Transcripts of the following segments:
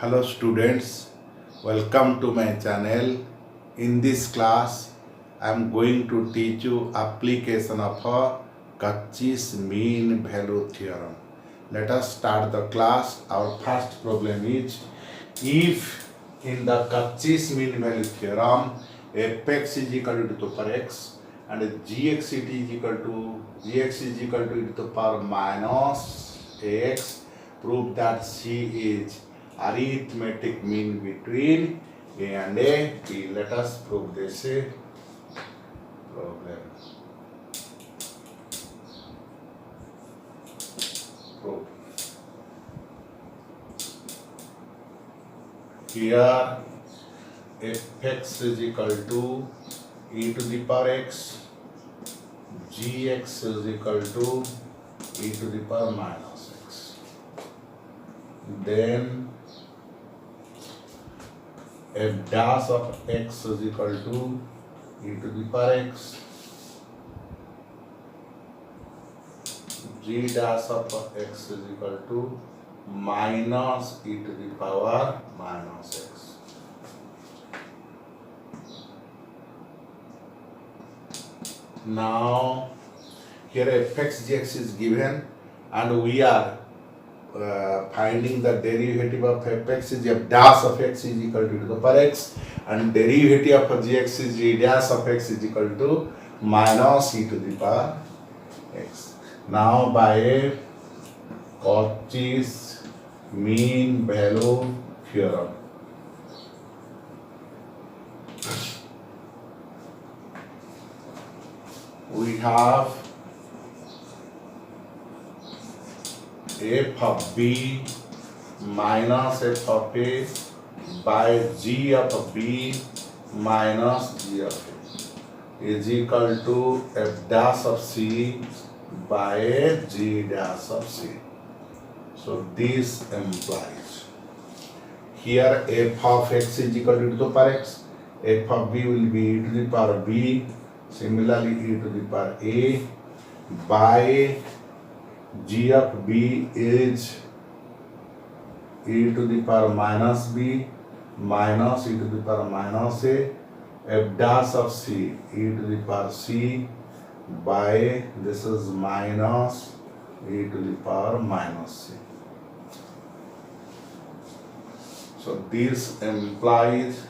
Hello students, welcome to my channel. In this class, I am going to teach you application of Cauchy's mean value theorem. Let us start the class. Our first problem is, if in the Cauchy's mean value theorem, fx is equal to e to the power x and gx is equal to e to the power minus x, prove that C is arithmetic mean between A and A, B. Let us prove this problem. Prove. Here fx is equal to e to the power x, gx is equal to e to the power minus x. Then f dash of x is equal to e to the power x, g dash of x is equal to minus e to the power minus x. Now here fx gx is given and we are finding the derivative of fx is f dash of x is equal to e to the power x and derivative of gx is g dash of x is equal to minus e to the power x. Now by Cauchy's mean value theorem, we have f of b minus f of a by g of b minus g of a is equal to f dash of c by g dash of c. So this implies here f of x is equal to e to the power x, f of b will be e to the power b, similarly e to the power a by g of b is e to the power minus b minus e to the power minus a, f dash of c e to the power c by this is minus e to the power minus c. So this implies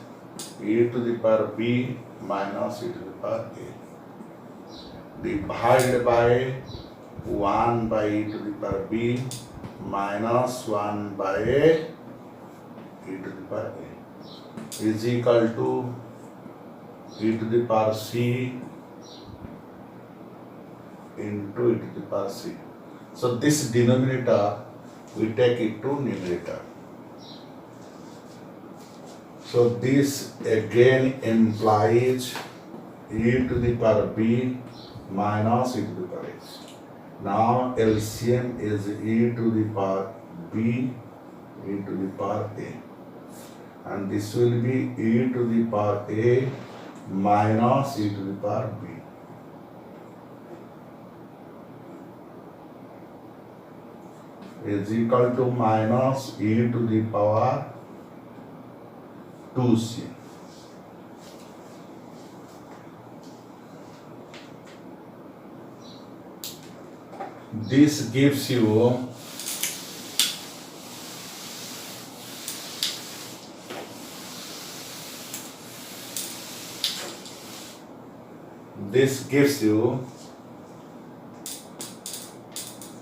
e to the power b minus e to the power a divided by 1 by e to the power b minus 1 by e to the power a is equal to e to the power c into e to the power c. So this denominator we take it to numerator. So this again implies e to the power b minus e to the power x. Now LCM is e to the power b e to the power a, and this will be e to the power a minus e to the power b is equal to minus e to the power 2c. This gives you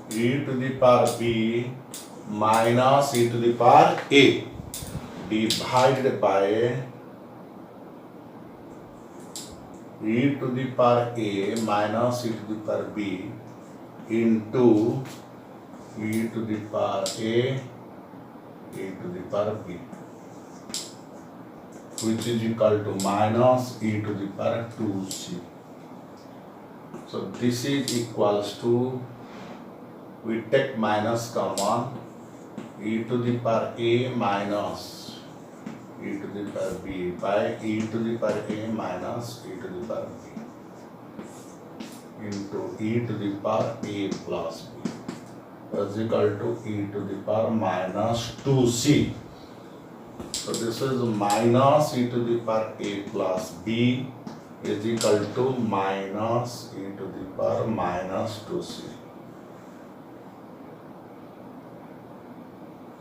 e to the power b minus e to the power a divided by e to the power a minus e to the power b into e to the power a e to the power b, which is equal to minus e to the power 2c. So this is equals to, we take minus common, e to the power a minus e to the power b by e to the power a minus e to the power b into e to the power a plus b is equal to e to the power minus 2c. So this is minus e to the power a plus b is equal to minus e to the power minus 2c.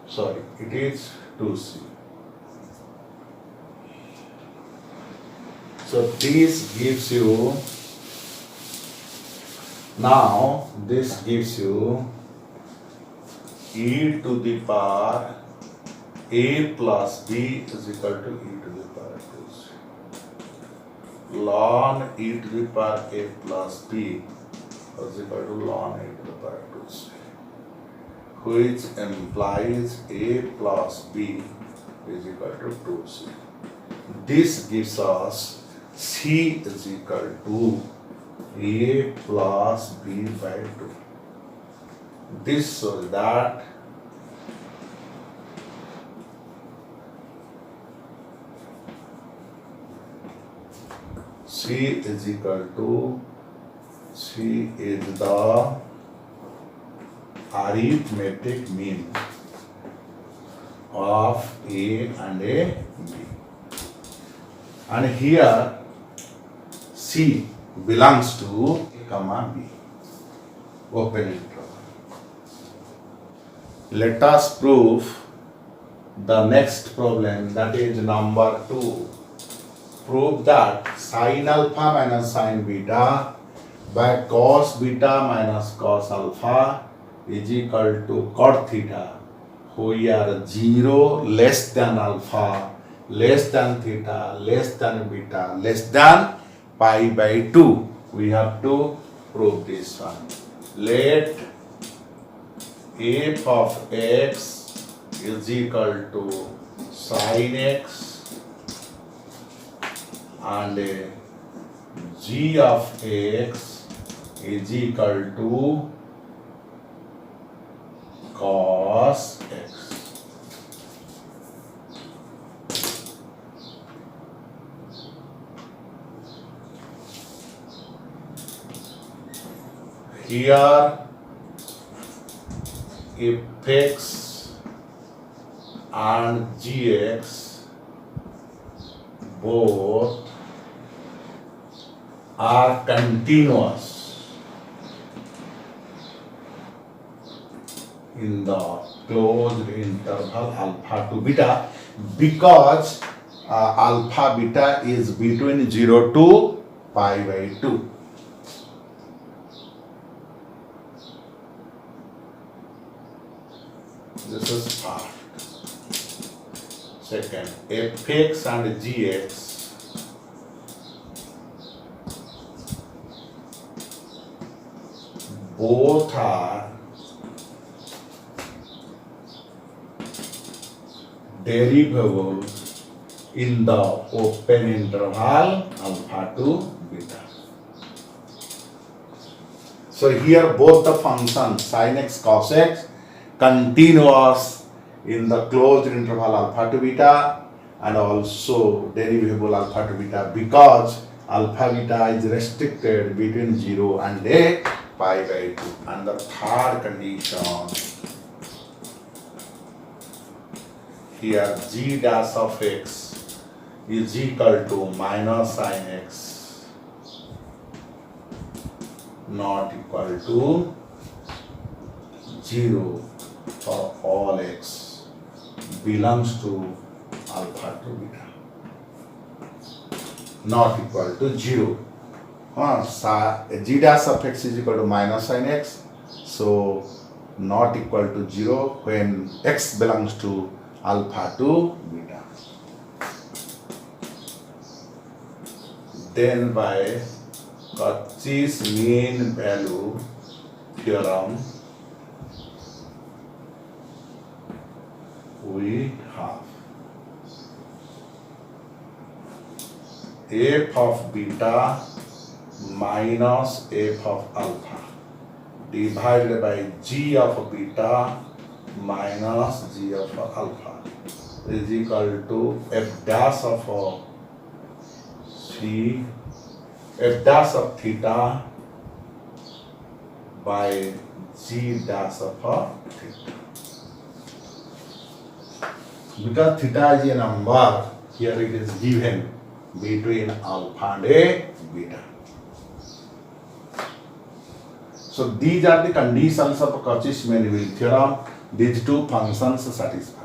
Sorry, it is 2c. So this gives you, now this gives you e to the power a plus b is equal to e to the power 2c. Ln e to the power a plus b is equal to ln e to the power 2c, which implies a plus b is equal to 2c. This gives us c is equal to a plus b by 2. This shows that c is equal to, c is the arithmetic mean of a and a b. And here c belongs to a comma b. Open interval. Let us prove the next problem, that is number 2. Prove that sin alpha minus sin beta by cos beta minus cos alpha is equal to cot theta, where 0 less than alpha, less than theta, less than beta, less than pi by 2. We have to prove this one. Let f of x is equal to sin x and g of x is equal to cos x. Here fx and gx both are continuous in the closed interval alpha to beta, because alpha beta is between 0 to pi by 2. This is part. Second, fx and gx both are derivable in the open interval alpha to beta. So here both the functions sin x cos x continuous in the closed interval alpha to beta, and also derivable alpha to beta, because alpha beta is restricted between 0 and a pi by 2. And the third condition, here g dash of x is equal to minus sin x not equal to 0 for all x belongs to alpha to beta, not equal to 0. G dash of x is equal to minus sin x, so not equal to 0 when x belongs to alpha to beta. Then by Cauchy's mean value theorem, we have f of beta minus f of alpha divided by g of beta minus g of alpha is equal to f dash of c, f dash of theta by g dash of theta. Because theta is a number, here it is given between alpha and a beta. So these are the conditions of Cauchy-Schmidt-Levy theorem. These two functions satisfy.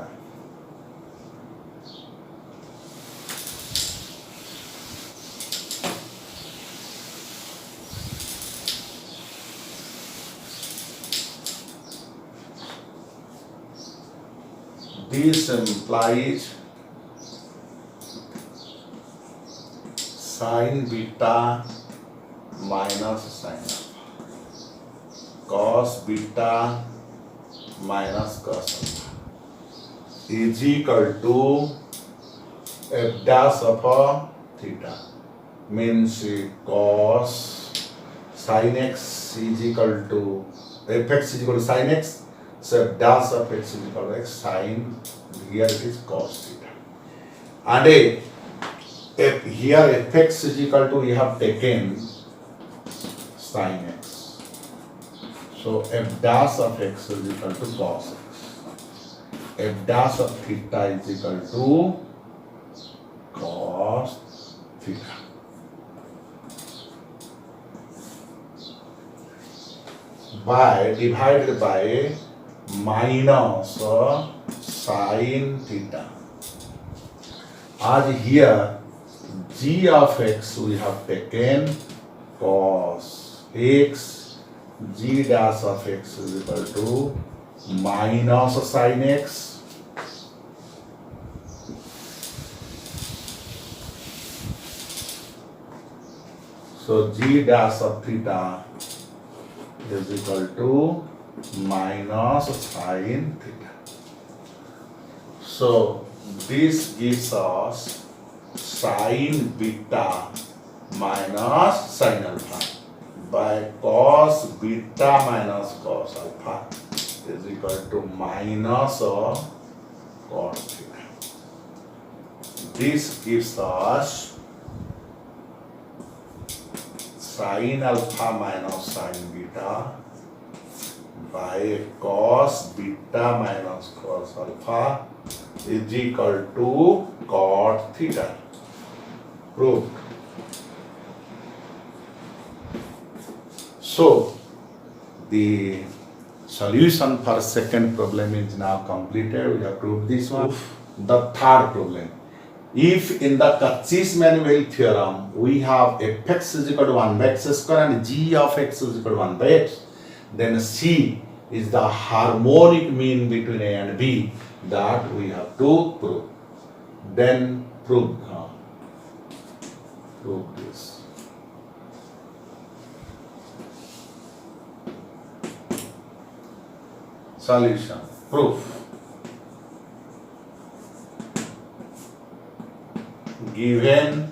This implies sin beta minus sin alpha, cos beta minus cos alpha is equal to f dash of theta, means cos sin x is equal to fx is equal to sin x. So f dash of x is equal to x sin, here it is cos theta. And if here fx is equal to, we have taken sin x. So f dash of x is equal to cos x. F dash of theta is equal to cos theta. By divided by minus sin theta. As here g of x we have taken cos x, g dash of x is equal to minus sin x. So g dash of theta is equal to minus sin theta. So this gives us sin beta minus sin alpha by cos beta minus cos alpha is equal to minus cos theta. This gives us sin alpha minus sin beta by cos beta minus cos alpha is equal to cot theta. Proved. So the solution for second problem is now completed. We have proved this one. The third problem. If in the Cauchy-Schmidt-Levy theorem we have fx is equal to 1 by x square and g of x is equal to 1 by x, then C is the harmonic mean between A and B, that we have to prove. Then prove this. Solution. Proof. Given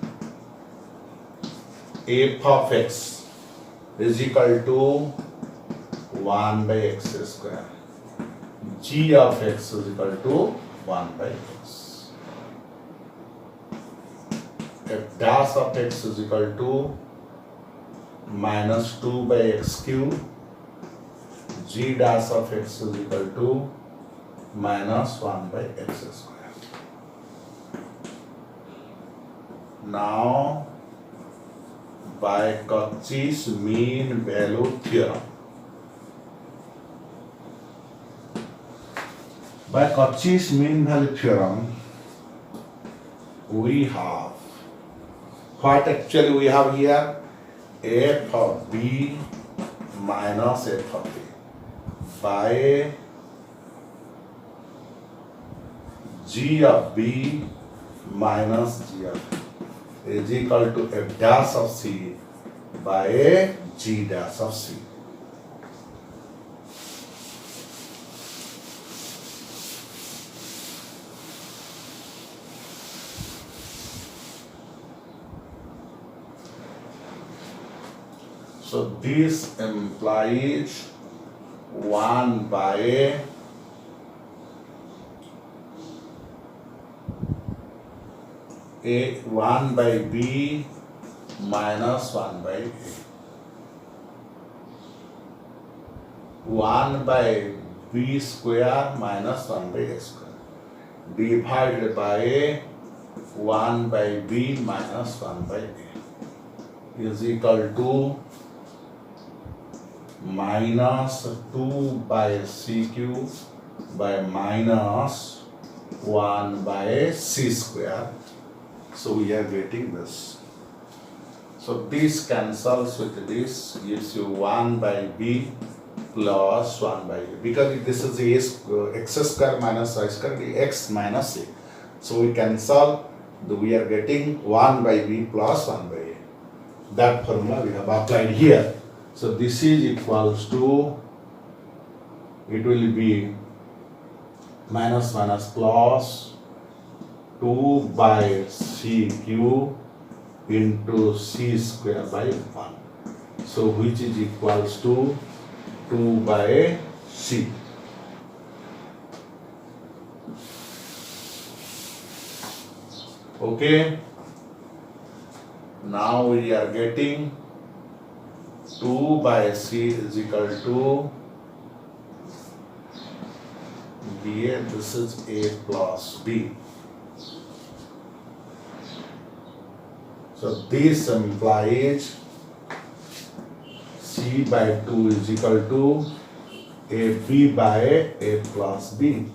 f of x is equal to 1 by x square, g of x is equal to 1 by x, f dash of x is equal to minus 2 by x cube, g dash of x is equal to minus 1 by x square. Now, by Cauchy's mean value theorem, by Cauchy's mean value theorem, we have what actually we have here, f of b minus f of a by g of b minus g of a is equal to f dash of c by a g dash of c. So this implies 1 by a 1 by b minus 1 by a. 1 by b square minus 1 by a square. divided by 1 by b minus 1 by a is equal to minus 2 by CQ by minus 1 by C square. So we are getting this. So this cancels with this, gives you 1 by b plus 1 by a. Because this is x square minus y square, x minus a. So we cancel, we are getting 1 by b plus 1 by a. That formula we have applied here. So this is equals to, it will be minus minus plus 2 by CQ into C square by 1. So which is equals to 2 by C. Okay. Now we are getting 2 by C is equal to B, and this is A plus B. So this implies C by 2 is equal to AB by A plus B.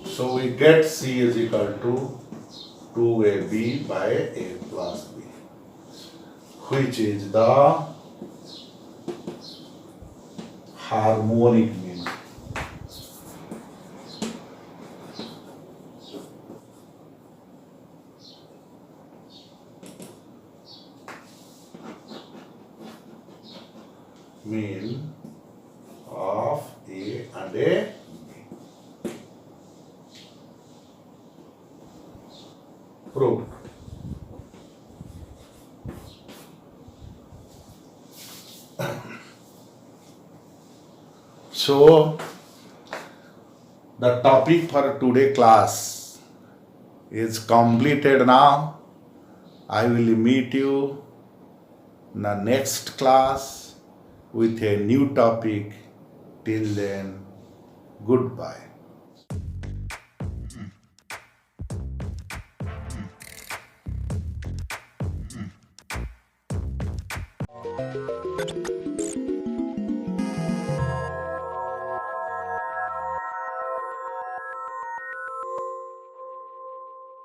So we get C is equal to 2AB by A plus B, which is the harmonic mean. Mean of A and A. Proved. So the topic for today class is completed now. I will meet you in the next class with a new topic. Till then, goodbye.